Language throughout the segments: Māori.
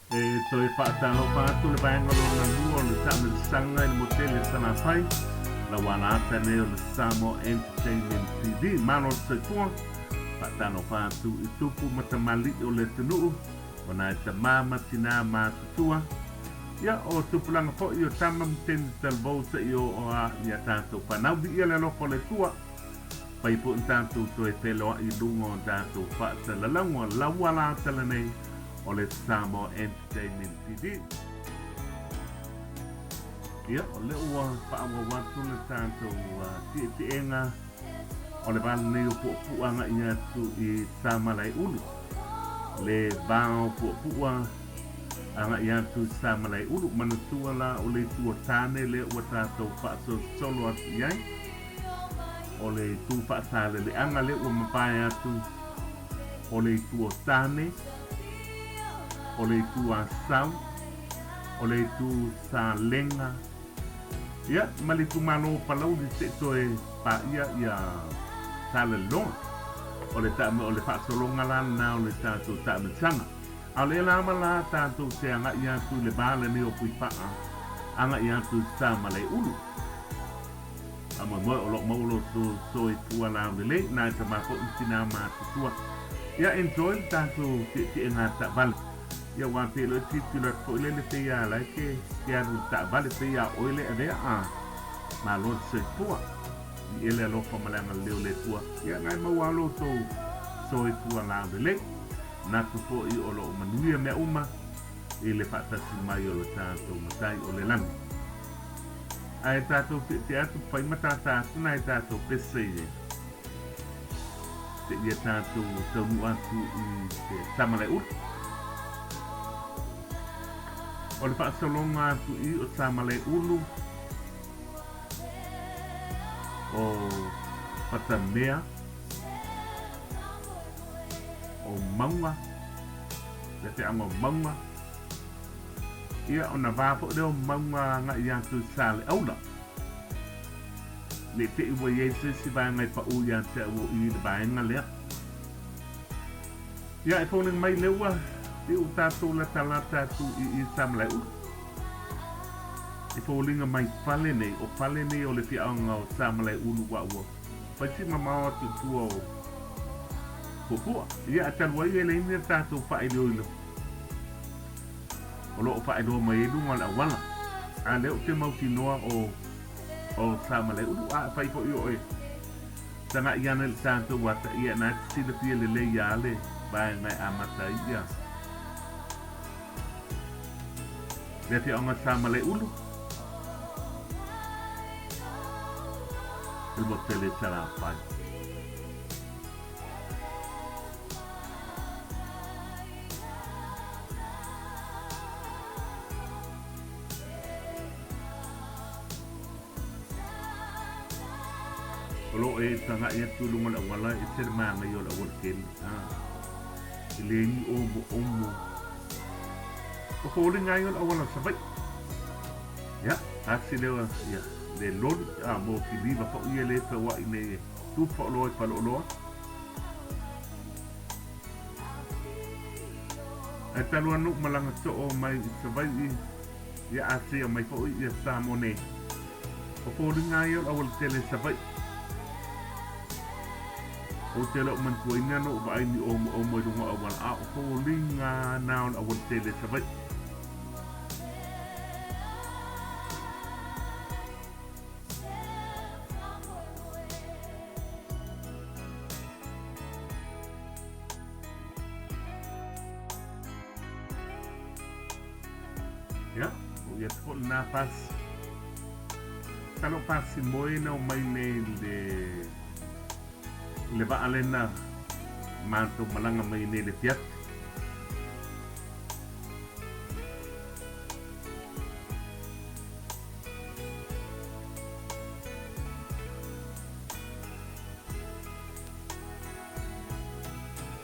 Toi whaatalo whātu le baingalo na lua le Taamilosaga i le motele Savaii la wana ata nei o le Samoa Entertainment TV mano soifua whaatalo whātu i tupu matamali o le Tanu wana e tamā matina mātutua ia o tupulanga po i o tama mteni talvousa i o a ia tātou whanau di ia le loko le tua pai po in tātou toi peloa i lungo o tātou whaatalalango laua la tala nei o le Samoa Entertainment TV. Ia, o le ua whaawa watu le tātou tienga o le wāna nei o Pu'apu'a i atu i Saleaula. Le bao Pu'apu'a anga i atu i Saleaula manatua la o le tua tāne le ua tātou whaaso solo atu iai. O le tu whaasale le anga le ua mapai atu o le tua tāne o le tu asau, o le tu salenga. Ia, mali tu malo palau di te toe pa ia Saleaula. O le taame o le whaasolonga lan na o le tātou Taamilosaga. A le lama la tātou te anga i atu le bāle ni o Pu'apu'a, anga i atu Saleaula. Ama moe o lo maulo soi pua la o le na i tamako i tina mātutua. Ia, enjoy tātou te inga ta vale. Ia wante lo titula ko ile le pea la ke aru ta vale pea o ile ave a ma lo se tua ile lo fa malanga le le tua ia ngai ma walo so e tua la le na tu po I o lo manuia me uma ile fa ta si mai o lo tanto matai o le lang ai tato te atu pai mata ta na tato pese te ia tato Tanu atu I Saleaula. O le whaasolonga atu I o Saleaula o Patamea o maunga le te anga maunga ia o na vāpo leo maunga nga I atu Saleaula le te iwa Yesu si vai ngai pa u ia te awo I le baenga lea ia e fōling mai leua I o tātou la talata tu I Saleaula. E fōlinga mai whale nei o le whiaonga o Saleaula wa ua. Paisi mamao atu tua o Pu'apu'a. Ia atalua I ele ina tātou whaelo ilo. O loo whaelo mai lunga la wala. A leo te mautinoa o Saleaula. A whaifo I o e. Tanga iana le tātou wata ia nā sila pia le le ia le. Bai ngai amata ia. Le te onga Saleaula. Il motele Savaii. Olo e tanga ia tulunga la wala e ser manga yo la workeli. Ile ni omo. O holding ngai on awala Savaii. Ya, asi lewa ya. Le lodi mo ki viva fa ia le fa wa ine tu fa lo pa lo. E talu anu malanga so o mai Savaii ya asi mai fa ia samone. O holding ngai on awala tele Savaii. O te lo man tuina no va ni o mo dunga awala a holding na on awala tele Savaii. Ya, o ia tol na pas. Talo pasi moina o mai nei le va alena manto malanga mai nei le piat.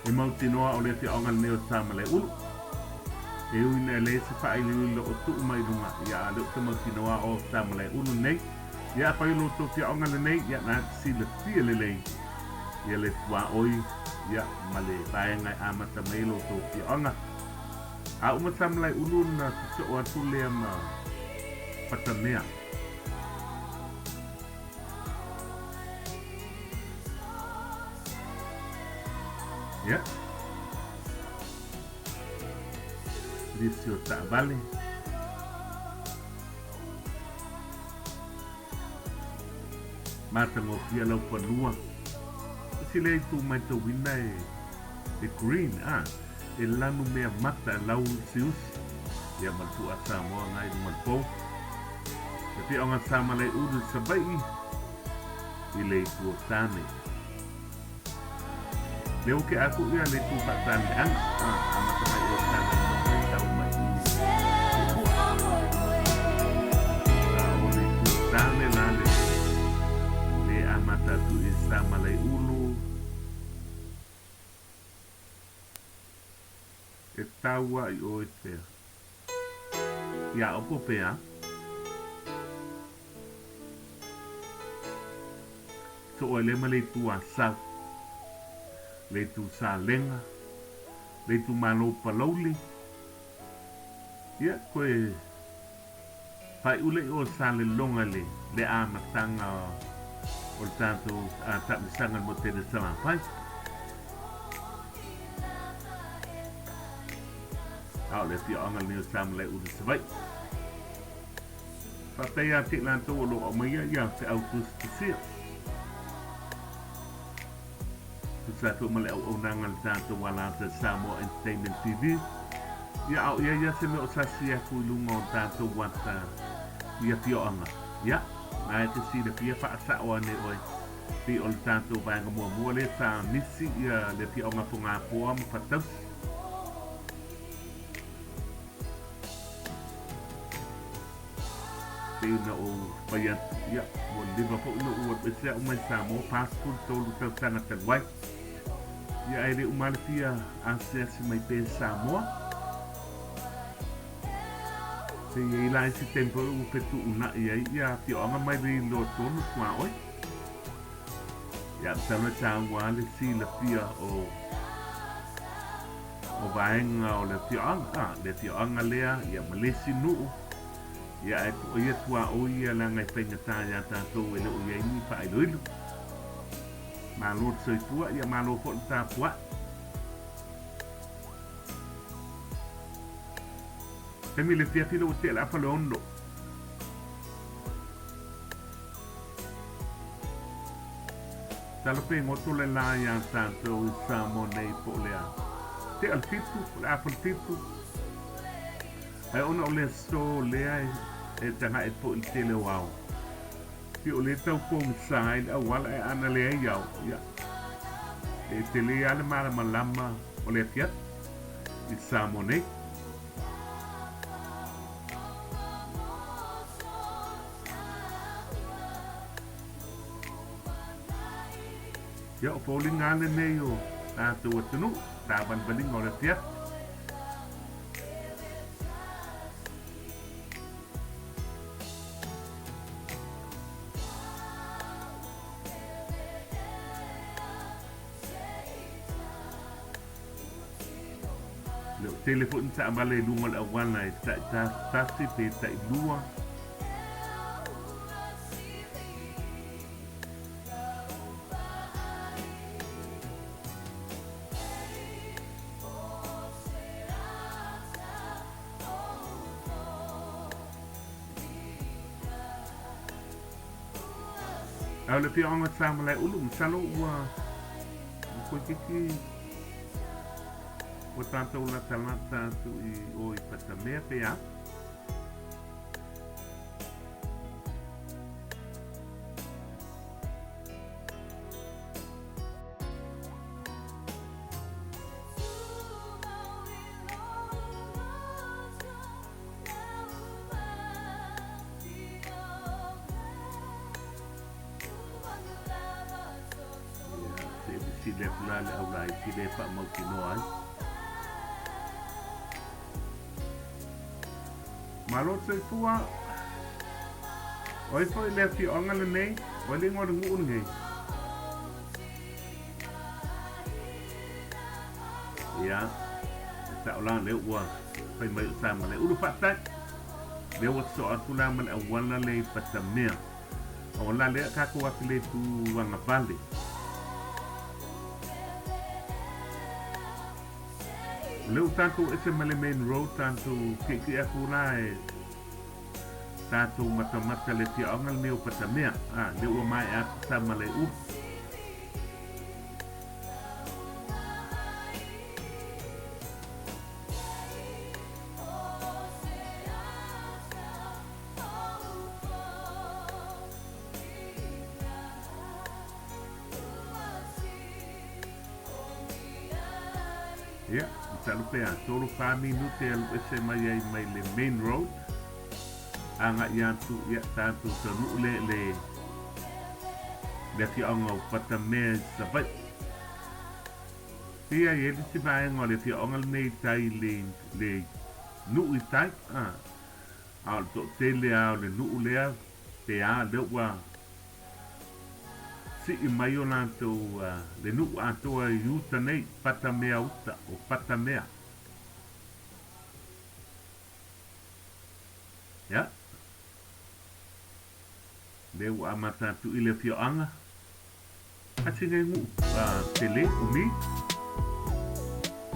E mautinoa o le te onga neo Saleaula. E uina le se whaile o tu mai runga ia le te mautinoa o Saleaula nei ia whailo to te onga le nei ia nā sila tia le lei ia le tua oi ia ma le vaenga amata mailo to te onga A umasamlai ulu na so atu le ma Patamea. Ya. Lisio tak balik. Matango fia lau panua. Sile tu mai tu wina e green e lanu mea mata lau sius. Ia malpu asa moa ngai du malpo. Tapi onga sama lai uru Savaii. Ile tu tane. Leo ke aku ia le tu patane amata mai o tane mai tau mai. Ole tu tane lale. Le amata tu sama lai ulu. E taua I o e te. Ia opo pea. So o le male tu asau. Le tu sa lenga. Le tu malo palauli. Ia koe. Pai ule o sa le longa le amatanga o le tanto Taamilosaga mo te sama pai. Au le pia anga ni sama le uru Savaii. Patamea te lanto o lo o mai ia te auto spesial. Satu male au nangal tanto wala te Samoa Entertainment TV. Ya au ia se me o sasia ku lungo tanto wata. Ia pia anga. Ya, mai te si le pia fa sa o ne oi. Ti o tanto banga mo le sa misi ia le pia anga Pu'apu'a mo fatas. Ti na o paya ya mo Liverpool no o se o mai Samoa passport tolu tau tanga te wai. Ia aere umalipia ase mai pe Samoa. Se ia lai si tempo u petu una ia pio anga mai ri lo tonu kwa oi. Ia tama tangwa le si la pia o vaenga o le pio anga lea ia malesi nuu. Ia e o ia tua o ia la ngai penga taia tātou e le o ia ini pa iloilu. Malo soi tua ia malo fo ta pua. Temi le fia filo te la fa londo. Talo pe ngoto le la ya tanto samo nei po le a. Te al tipu, la fa tipu. Ai ona o le so le ai e tanga e po il tele wow. Ti o le tau po msai a wala e ana le ai au ia e te le ale mara malama o le fiat I samone ia o poli ngane nei o tātou atunu tāban baling o le fiat. Telefon sa amale lungal awan na sa si peta ilua. Au le pia anga sa amale ulu msalo ua ko kiki o tanto la talata tu o Patamea pea. Si le fulale au lai si le pa mau kino ai. Malo se tua. Oi foi le fi onga le nei, oi le ngor ngu ngai. Ya. Sa ola le ua. pai mai sama le ulu fatai le wa so atula man awala le Patamea o la le ka ko le tu wanga vale le tanto ese male main road tanto ke akula e tanto mata le ti angal meu Patamea le o mai a sama le u Talupea tolu minute al ese mai le main road anga yantu ya tantu tanu le fi anga Patamea Savaii ia ele se vai ngole fi anga nei tai le nu i tai al to tele al le nu lea te a le wa si i mai ona to le nu a to yuta nei Patamea uta o Patamea ya le wa mata tu ile fi anga atinga ngu tele umi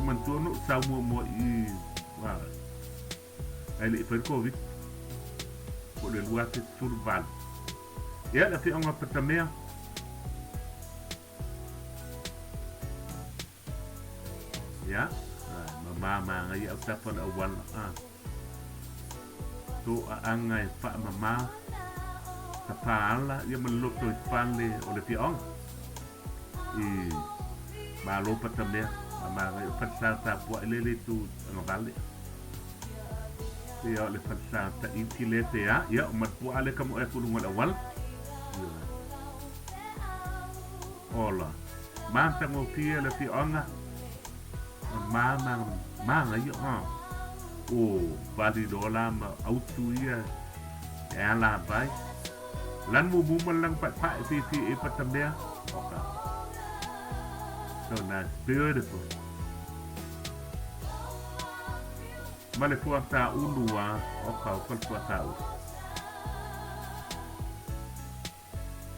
mantono sa mo i wa ai le per covid ko le luate surval ya la fi anga Patamea ya mama ngai au tapon awal to angai fa mama tapala ya meloto pale o le piong i ba lo Patamea mama ngai fatsa ta po le tu ngavale ya le fatsa ta intilete ya mat po ale kamo e kulung awal ola manta mo pia le pionga mama yo o vali dola ma autu ia ela vai lan mu lang pa fi Patamea okay so that's beautiful male fuata ulua okay o fuata u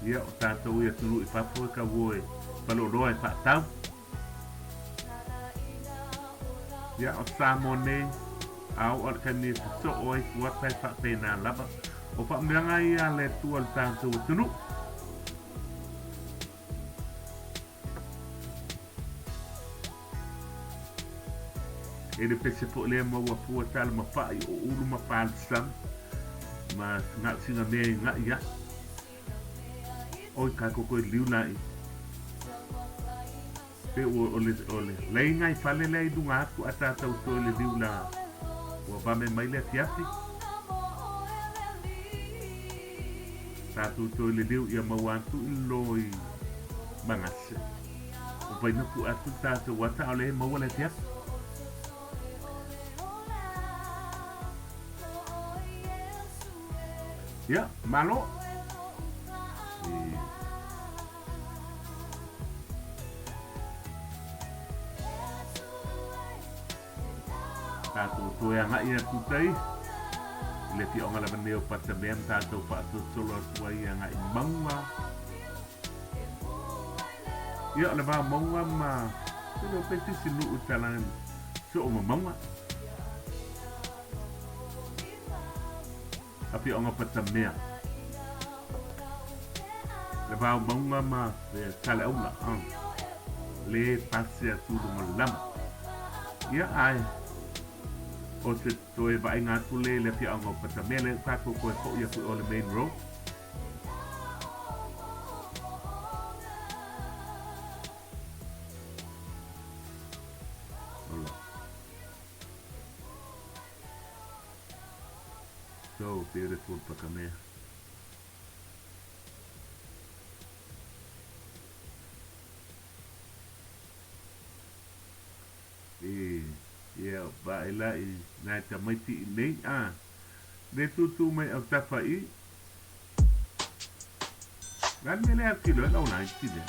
ia o tato ia tulu I papo ka woe palo roi pa tau ya o samone au organis so oi wat pai fa pena laba o fa manga ia le tual tanto tunu ele pese po le mo wa pu tal ma fa o ulu ma pa sam ma na singa me nga ya oi ka ko liu lai pe ole lei ngai fale lei dunga ku ata tau to le liula wa ba me mai le fiati ta tu to le liu ia mawantu loi Manase o vai no ku atu ta to wata ole mo le fiati ya malo Tato to yang ia tutai le ti onga la meneo Patamea tato pa to solo tua yang ai manga ia le ba manga ma to peti sinu utalan so manga api onga Patamea le ba manga ma le Saleaula le pasia tu lama ia ai o te toe vai ngā tule le pia anga Patamea le kako koe ko ia kui o le main road so beautiful Patamea ia ba ila I nai ta mai ti nei de tu mai au Savaii gan me le ati lo au nai ti de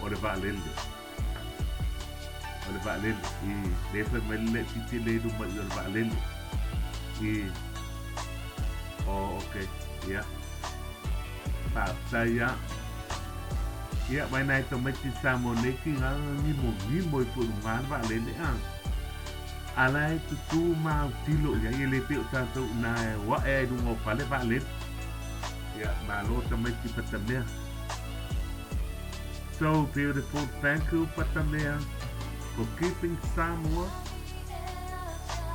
o le va'alele i le fai mai le titi le ruma i o le va'alele okay ia ta'atai ia mai nai tamaiti samoneki nga ngimo i pu'ungan va'alele alai tutu mautilo ia i le peo tātou na wa'e ai runga o pale va'alele ia malo tamaiti Patamea. So beautiful. Thank you, Patamea, for keeping Samoa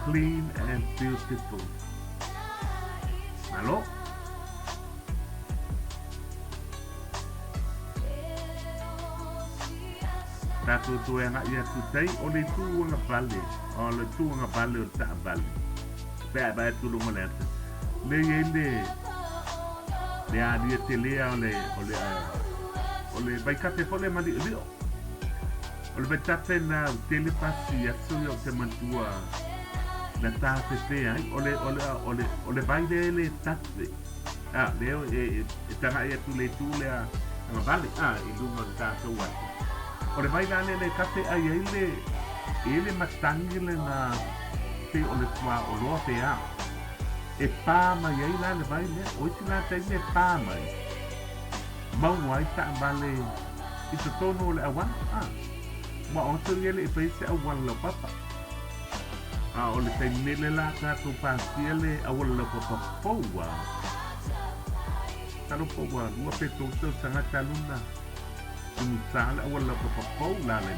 clean and beautiful. Hello? Tātou tuenga ia tutei o le tuanga vale. O le tuanga vale o ta'a vale. Pea bai tulunga le ata. Le adia te lea o le baikate fole mali lio. O le betape na telepasi atsu yo te mantua na tāpe pea o le baile le tate. Leo e tanga ia tu le tule a vale i lunga tātou watu. O le baile le kape ai ele matangi le na te o le tua o loa pea. E pāma iai la le baile o iti nā taime pāma maunga ai ta'a vale i te tono o le awana ma o tau ele i paise awana lau papa o le taimele la kātou pāsia le awana lau papa poua talo poua lua petou tau tangata luna tumusa le awana lau papa pou la le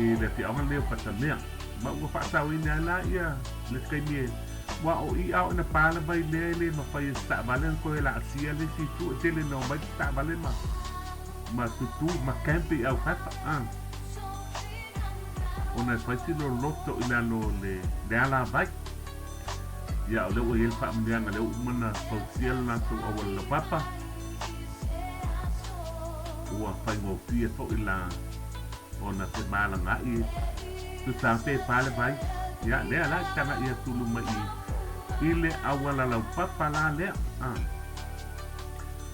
i le fiaonga leo Patamea ma ua whaatau ina la ia le skaimie wa o i au na pala vai le ma fai sta valen ko la asia le si tu tele no mai sta valen ma tu ma campi au fata ona fai si lo lotto ina no le ala vai ya le o il fa mdianga le umana social na tu o la papa ua fai mo pia fo ila ona te mala ngai tu sampai pale vai ya le ala tanga ia tulu mai ile awala lau papa la le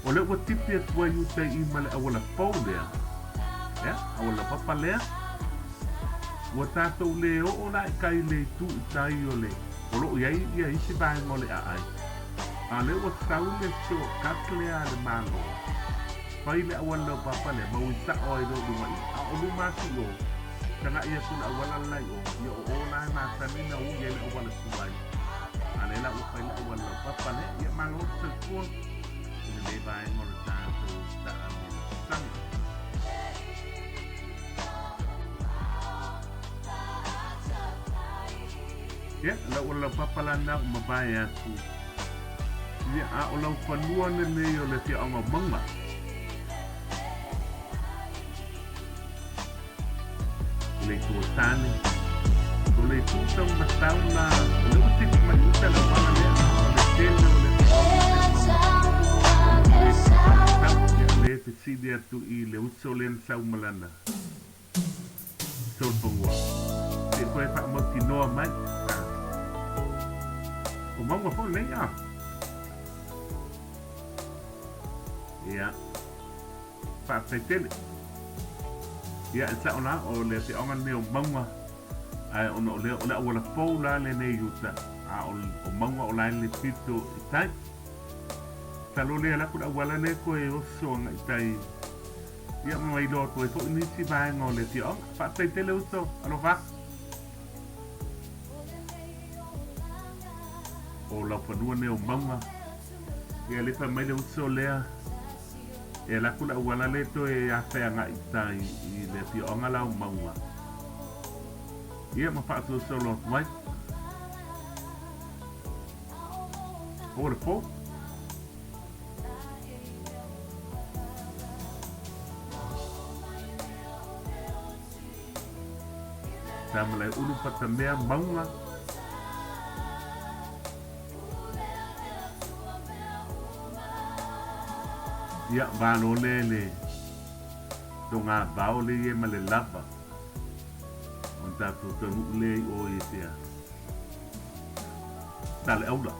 o le o tipi tua yuta i male awala pau lea ya awala papa lea o tatou le o la kai le tu tai o le o lo iai ia isi vai mo le ai le o tau le so kakle ale malo pai le awala papa le mau isa o i lo mai o lu matu lo tanga ia tuna awala lai o ia o la na tanina u ia le awala tuai ale la u pai le awala papa le ia malo se ko le vai mo le tātou Taamilosaga ia la wala papa la na uma vai atu ia o lau whanua ne nei o le te anga manga le tuatane o le tutau matau na le utipi mai uta la wana lea o le tele o le le pesidi atu i le uta o le nsau malana sol pangua e koe wha moti noa mai o maunga po nei ia wha petele ia sa ona o le te onga neo maunga ai ona o le wala pou la le nei yuta o maunga o la le pito itai talo le ala kura wala ne ko e oso nga itai ia mai do to e fo nisi vai ngo le te onga fa te tele uso alo va o la panua neo maunga ia le fa mai le uso lea e la kula wala le to e a fe nga itai i le fi onga la maunga ia ma fa so so lot mai o le po tamale ulu Patamea maunga ia valo le tonga bao le ye male lapa on tato tonu le o ia Saleaula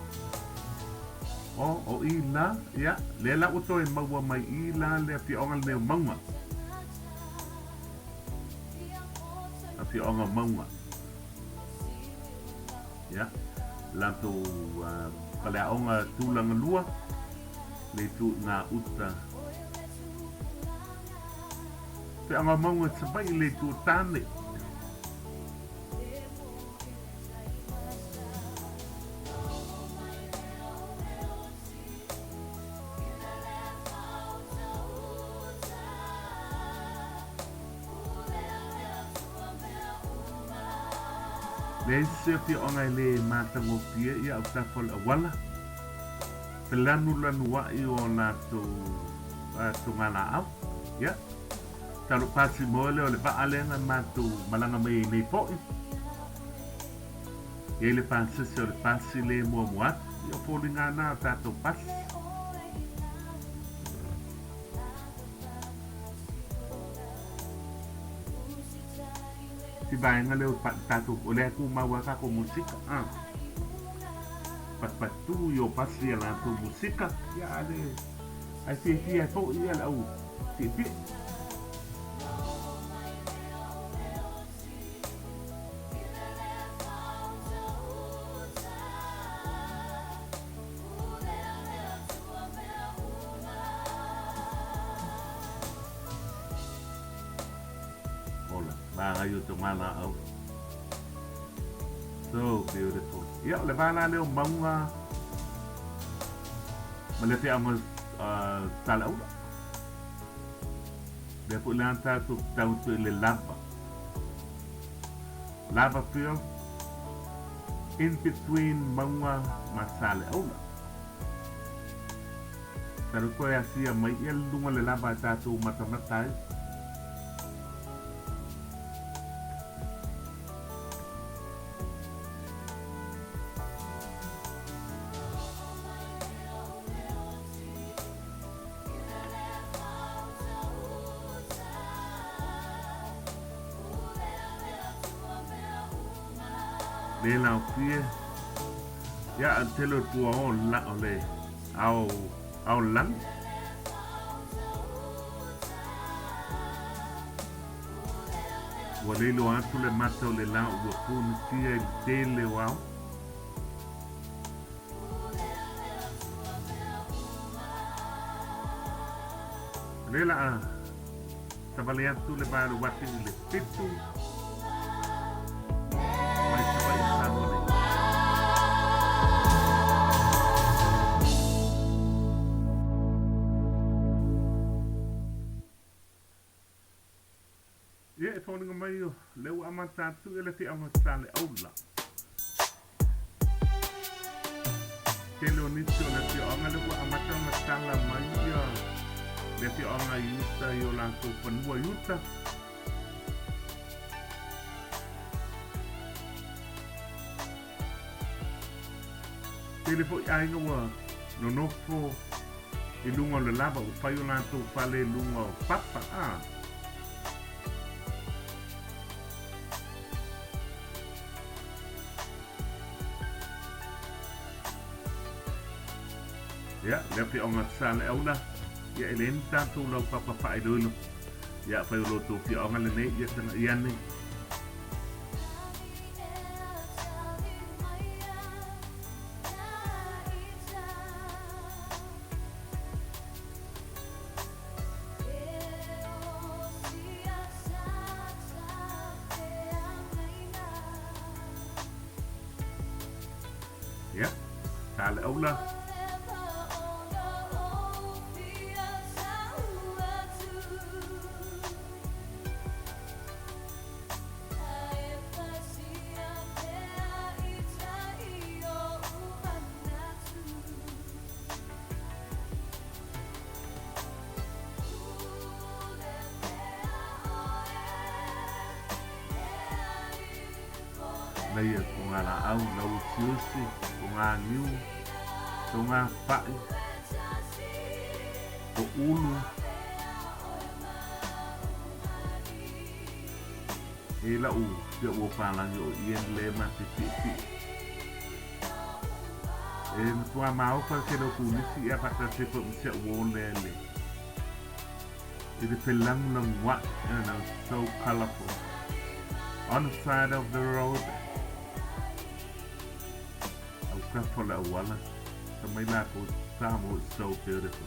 o ila ia le la o to e maua mai ila le fi onga le maunga a fi onga maunga ia la to pale onga tulanga lua le tu nga uta fi onga maunga Savaii le tu tane le se fi onga le matango pia ia o tafol awala pelanu lanu wa I o na to ngala au ia talo pasi mole o le ba alenga matu malanga mai nei po ia le pasi se o le pasi le mo moat ia polinga na tato pasi si baenga leo tato o le aku maua kako musika patu yo pasi ala tu musika ya ale ai fi to ia la u fi ayo to mala au so beautiful ya le bana le manga malete amos Saleaula de pulanta tu tau le lava field in between manga ma Saleaula pero ko ya sia mai el dunga le lava ta tu matamatai le la fie ya antelo tua o la ole au lan wale lo atu le mata o le la o pun tia il tele wow le la tabale atu le ba lo wati le pitu Tony mai leu amata tu ele fi ama Saleaula ke lo nitio le fi ama leu amata matala mai le fi ama yuta yo la tu panua yuta ele foi ai no nofo I lunga le lava o pai o la tu fale lunga o Patamea ya le fi onga Saleaula ya elenta tu lo papa dulu ya fa lo tu fi onga le ne ya tanga iane ya Saleaula Đây cũng là áo nấu chứa xí, cũng là new, cũng là phải, cũng ulu. Ý là rượu bộ phà là rượu yên lê mà thì E tua mau pa ke no kunisi ia pata se po se wolele. It is a long what so colorful. On the side of the road, a couple of walla. So my lap was so beautiful.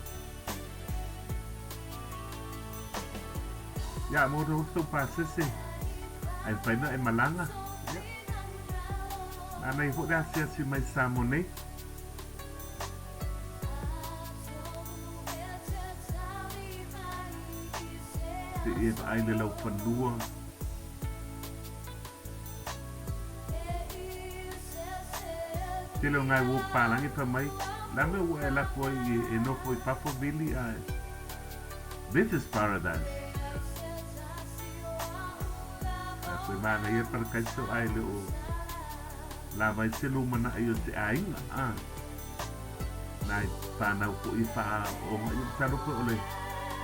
Yeah, more so passing. I find out in Malanga. And I put that says in my salmon. If I little panua. Tilo ngai wo palangi pa mai. Lame wo ela koi e no koi papo vili ai. This is paradise. Koi mana ia par kaiso ai leo. La vai silu mana ayo te ainga. Nai panau ko i pa o mai taro ko ole.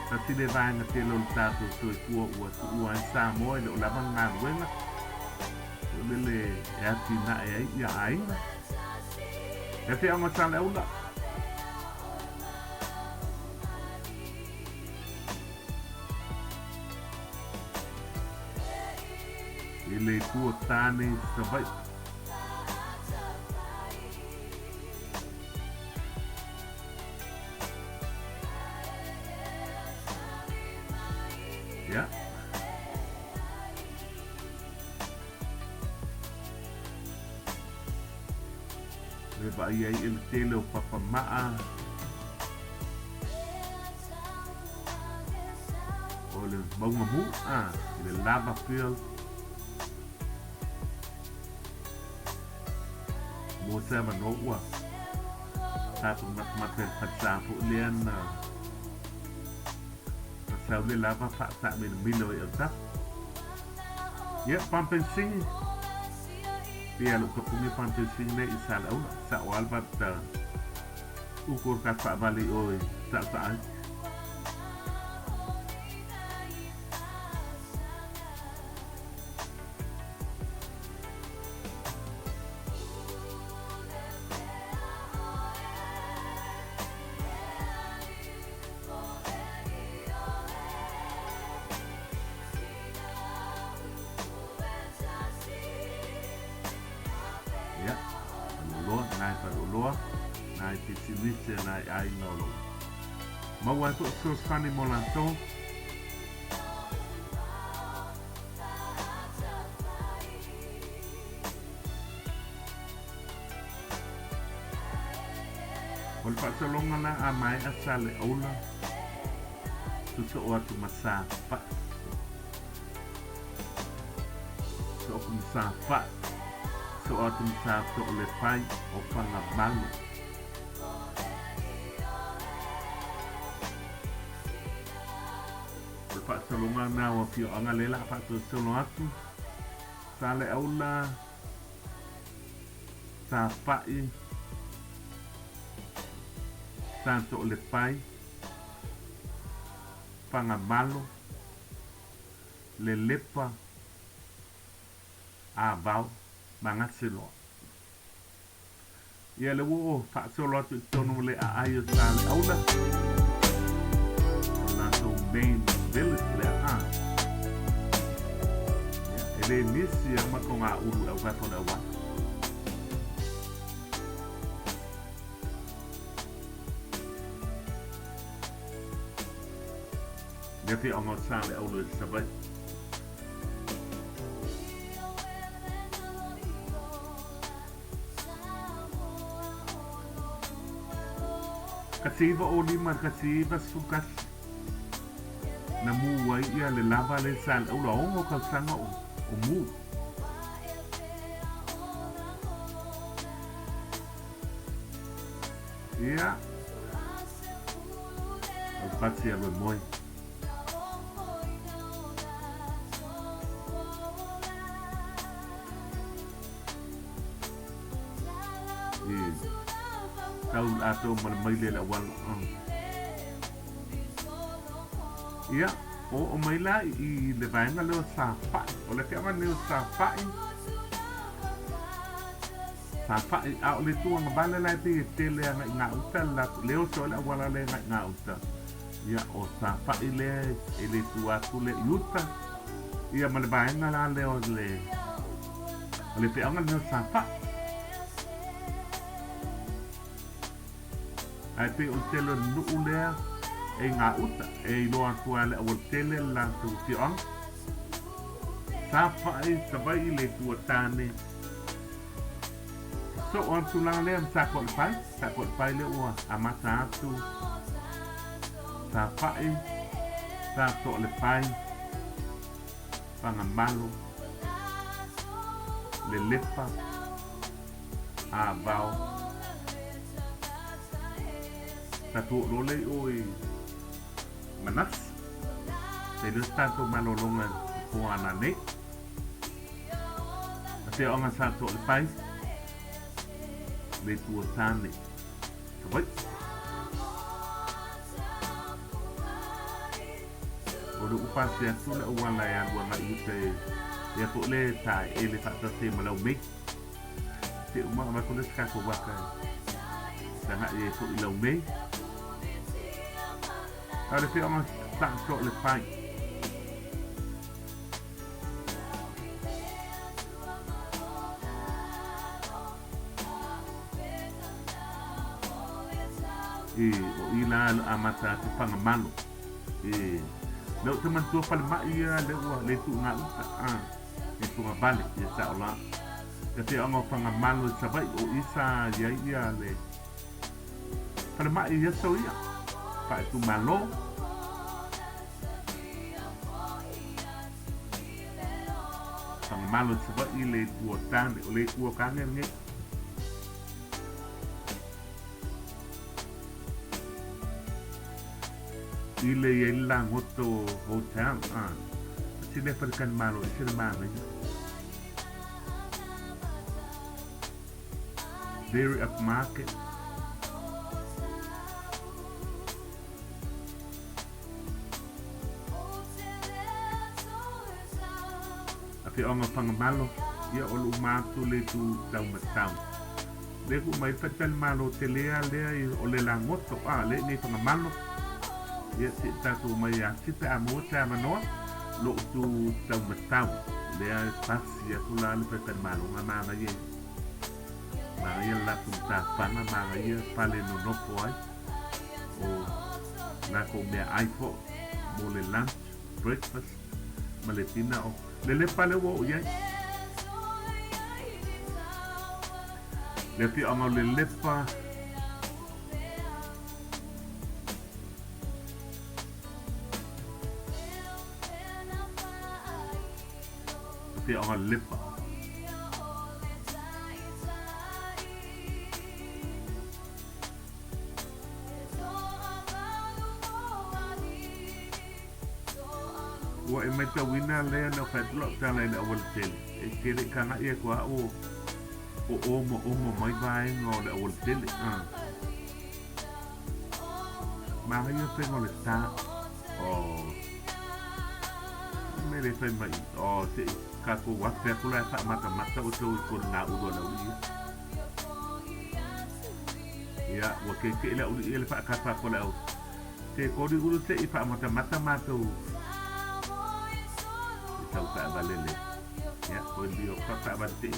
Tapi dia vanga telo tato so ua sa mo le la manga wenga le e ati na e ia ainga e te anga Saleaula ele tua tane Savaii ya. Reba ia il telo Patamea. Ole bonga mu le lava field. Mo sa manoa. Tato mat patsa pu lian sao de lava fa ta milo e ta. Ye pumping sing. Dia lu kapumi pumping sing ne Saleaula sa walbat ukur ka fa bali oi sa sa. Nai Patamea, nai te sinise nai ai nolo. Mau ai so sani mo lanto. Ol pasalonga na amai a Saleaula. Tu o atu masapa. So o masapa. So atum sa to le pai o pangabalu. Pak salunga na wa pio anga lela pak to salunatu. Saleaula. Savaii. Santo le pai. Pangabalu. Le lepa. Avau. Manase lo. Ia le wo fa solo tu tonu le a ayo Saleaula. Na to main village le a. Ia ele nisi ama ko nga uru au fa pona wa. Ia te anga Saleaula Savaii. Kasiva o lima kasiva sukas na muwai ia le lava le Saleaula o kausanga o mu. Ia o pati a moi. Tau ato mai le awal. Ia o mai la I le vaenga le Savaii o le ke ama le Savaii. Savaii a o le tuanga vale lai te le ngā uta la leo so le wala le ngā uta. Ia o Savaii le atu le iuta. Ia ma le vaenga la leo le peanga leo Savaii. Ai pe o tele nuu lea ngā uta loa tua le o tele la tu peanga. Savaii le tuatane. So on tu lang lem takot pai le ua amata atu Savaii takot le pai pangamalo le lepa abao tatu role oi Manase te le tanto malolonga puanane te onga takot le pai le tuatane Savaii o le upase atu le uala e alua ngai ute ia po le tae e le whakatase malau mei te umaa mai kone skako waka tanga e so i lau mei a le whionga takso le pai o ila amata te pangamalo leo te mantua pale mai ia le tu ngā uta le tu ngā bale ia Saleaula ka te onga pangamalo Savaii o isa ia le pale mai ia so ia pa tu malo pangamalo Savaii le tuatane o le tuakane nge ile ye lang hoto hotel sile perkan malo sile mana dairy up market afi onga pangamalo ia olu matu le tu tau matau le ku mai fatal malo te lea o le lang hoto le ni pangamalo ia te tatu mai a tipe a mota manoa lo tu tau matau lea pasi a tula le pekan malo nga mga ye mga ye la tu ta pana mga ye pale no nopo ai o nako mea aifo mo le lunch breakfast maletina o le pale wo o yai le pi anga le lepa te onga lepa wa e mai tawina lea na whaitlo tala ina awal tele e kere kanga ia kua o omo mai vai ngō le awal tele maha ia whengo le tā me le whai mai te kako wate akula e wha mata o tau i kona ngā urua na uli ia wa ke ila uli ia le wha kapa kola au te kori uru te i wha mata mātou i tau wha abalele ia koi lio wha abate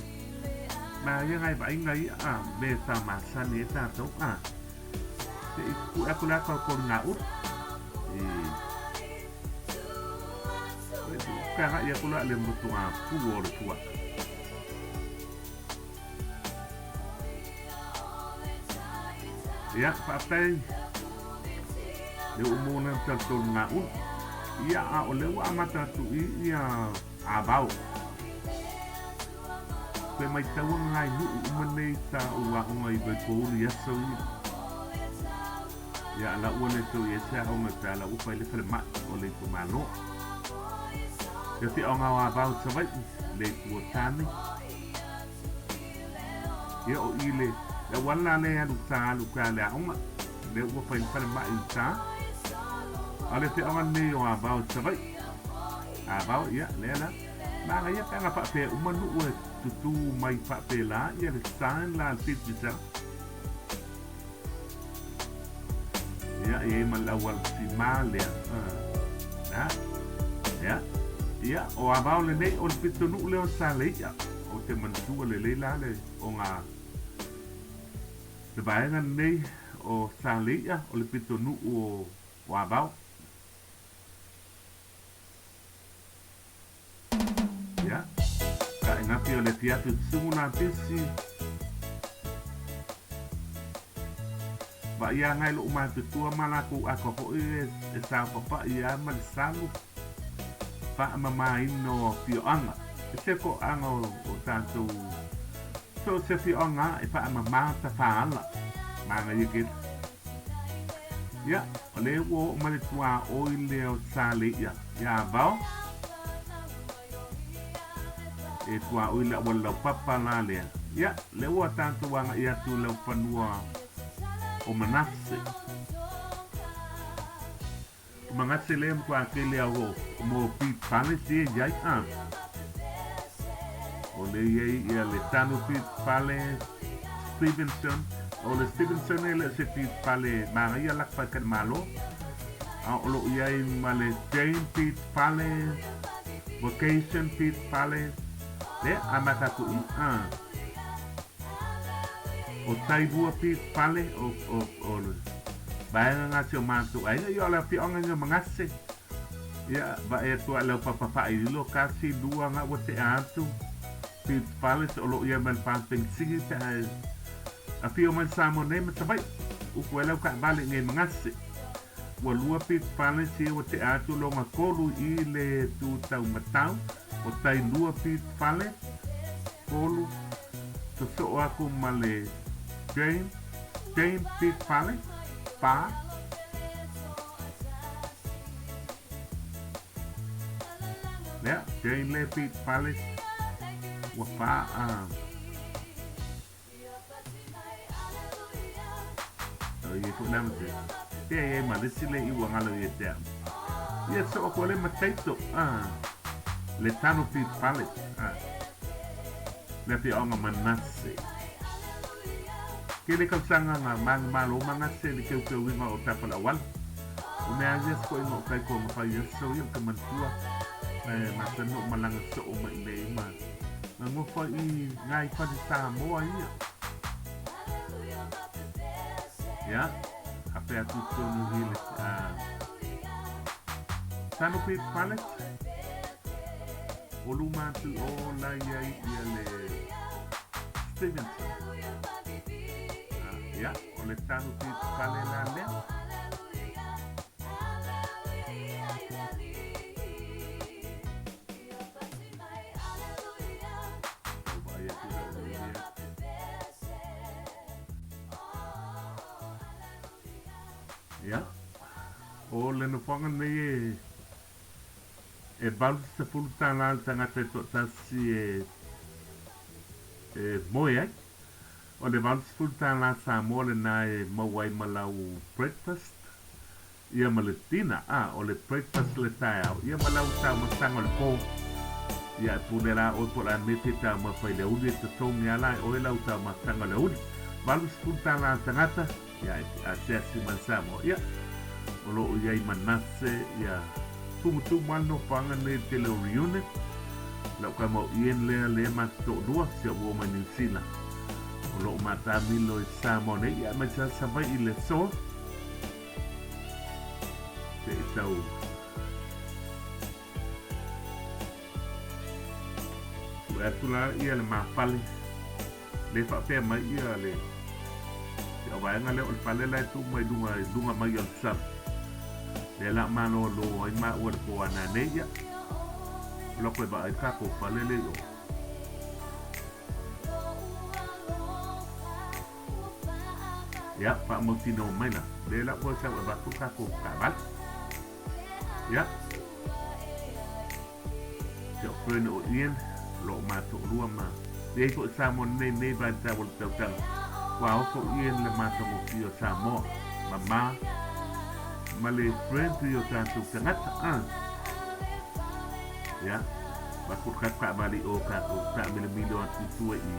ma ia ngai wa inga ia me sa masani e tātou te i ku akula kona ngā uru kanga ia kula le mutunga puo le pua ia patai le umona tanto nga ia o le wa mata tu ia abau pe mai tawa ngai nu umane ta uwa ngai be ko ia so ia la uone tu ia sa o mata la upa le fema o le kumano ia te onga wa abau Savaii le tuatane ia o ile ia wala le anu ta luka le aonga le ua fema i ta ale te onga ne o abau Savaii abau ia le na ma ia kanga pa pe umanu ue tutu mai whapela ia le sain la titisa. Ia e malawal si malea. Ia o avao le nei o le pitonu leo Saleaula o te mantua le leila le o ngā le vaenga nei o Saleaula o le pitonu o avao. Ia ka ingapi o le tiatu tsumu nā tisi va ia ngai lo mātutua malaku ako hoi e sao papa ia ma le salu pa mama ino pioanga e se ko anga o tanto so se pioanga e pa mama ta faala manga yeke ya ole wo male tua o ile o Saleaula ya bao e tua o ile wala papa la le ya le wo tanto wanga ia tu le panua o Manase Manase le kwa kele ao mo pi Fales ia o le ia le Tanu pi Fales Stevenson o le Stevenson ele se pi Fales manga ia lak pa kan malo o lo ia ma le Jane pi Fales Vocation pi Fales le amaka ku o taibua pi Fales o bae nga tio mantu ai yo la pi onga nga Manase ya ba e tua la papa ai lo kasi dua nga wote atu pi Fales o lo ia man pan pensingi ta a pi o man samone me tabai u ko la ka bale nge Manase wa lua pi Fales e wote atu lo nga kolu i le tu tau matau o tai lua pi Fales kolu so aku male Jane pi Fales pa ya Jane le pi Fales wa pa ye tu nam te ye ma le sile I wa ngalo ye te ye so ko le mataito le Tanu pi Fales le pi onga Manase Kele kausanga nga malo Manase le keu winga o Taamilosaga. O mea yes ko ingo kai ko mawhai so yung kamantua. Matano malanga so o mai ma. Nga ngofa I ngai pati Samoa ia. Ya, hape atu tonu hile. Tanu pi Fales. O lumatu o la ia le Stevenson. Ya, o le Tanu pi Fales la lea. Ya, o le no whanga nei e balu se pulu tāna tangata e tōtasi e moe ai. O le balu se pulu tāna Samoa le nā e mawai malau breakfast. Ia ma le tina, o le breakfast le tae au. Ia malau tau masanga le pō. Ia e pule rā oi po la nete tau mawhai le uli e te tōmi ala e oi lau tau masanga le uli. Balu se pulu tāna tangata. Ia a se asi man Samoa. Ia o lo ia I Manase ia tumutu mano whanga ne te leo reunion lau ka mau ien lea mato dua se o ma New Zealand o lo ma Taamilosaga ne ia ma sa Savaii le so te tau tu atula ia le mafale le whapea mai ia le o vaenga leo le pale lai tu mai dunga mai al sab le la mano lo ai ma ua ko ana neia lo ko ba ai ka ko pale le yo ya pa mo tino mai na le la ko sa ba ku ka ko ka ba ya yo preno ien lo ma to rua ma le ko sa mo ne ba ta wol ta Wow, ko ien le matamu pio Samoa, mama, ma le friend pio tanto tangata, ya, Makut kakak balik o kako tak milo-milo atu tua i.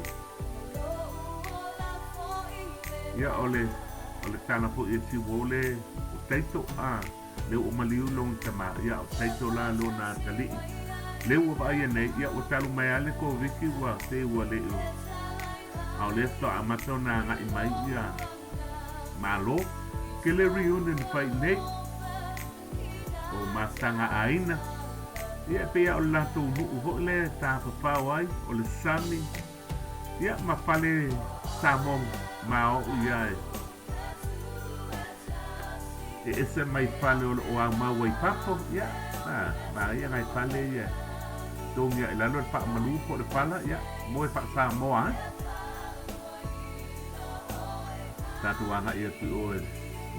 Ya oleh tala po i si wole o taito a le o maliu long tama ya o taito la lo na tali. Le o ba ia nei ya o talu mai ale ko viki wa te wa le o. Au le to amato na nga i mai ia. Malo ke le reunion fai nei. O masanga aina. Ia pea o lato nuu ho le ta papau ai o le sami. Ia mafale samong mao ia e ese mai fale o a mau ai papo ia ba ia ngai fale ia tongia ila lo pa malu po le pala ia mo fa sa mo a ta tuanga ia tu o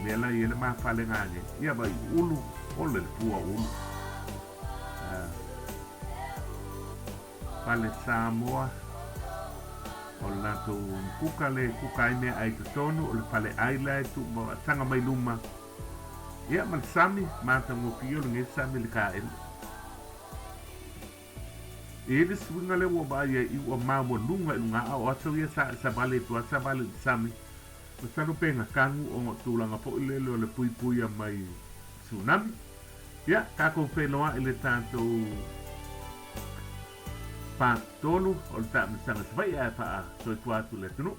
mela ia le ma fale ngane ia ba ulu o le pua ulu fale Samoa o lato kuka i mea ai te tonu o le fale aila e tu sanga mai luma ia man sami mata ngopio le nge sami le ka ele e le swinga le wa ba ia i wa mamo lunga i lunga o ato ia sa vale tu sa vale sami o sano penga kangu o tulanga po ilele o le pui pui a mai tsunami ia kako whenua i le tanto pa tonu o le Taamilosaga Savaii e pa so tu atu le tunu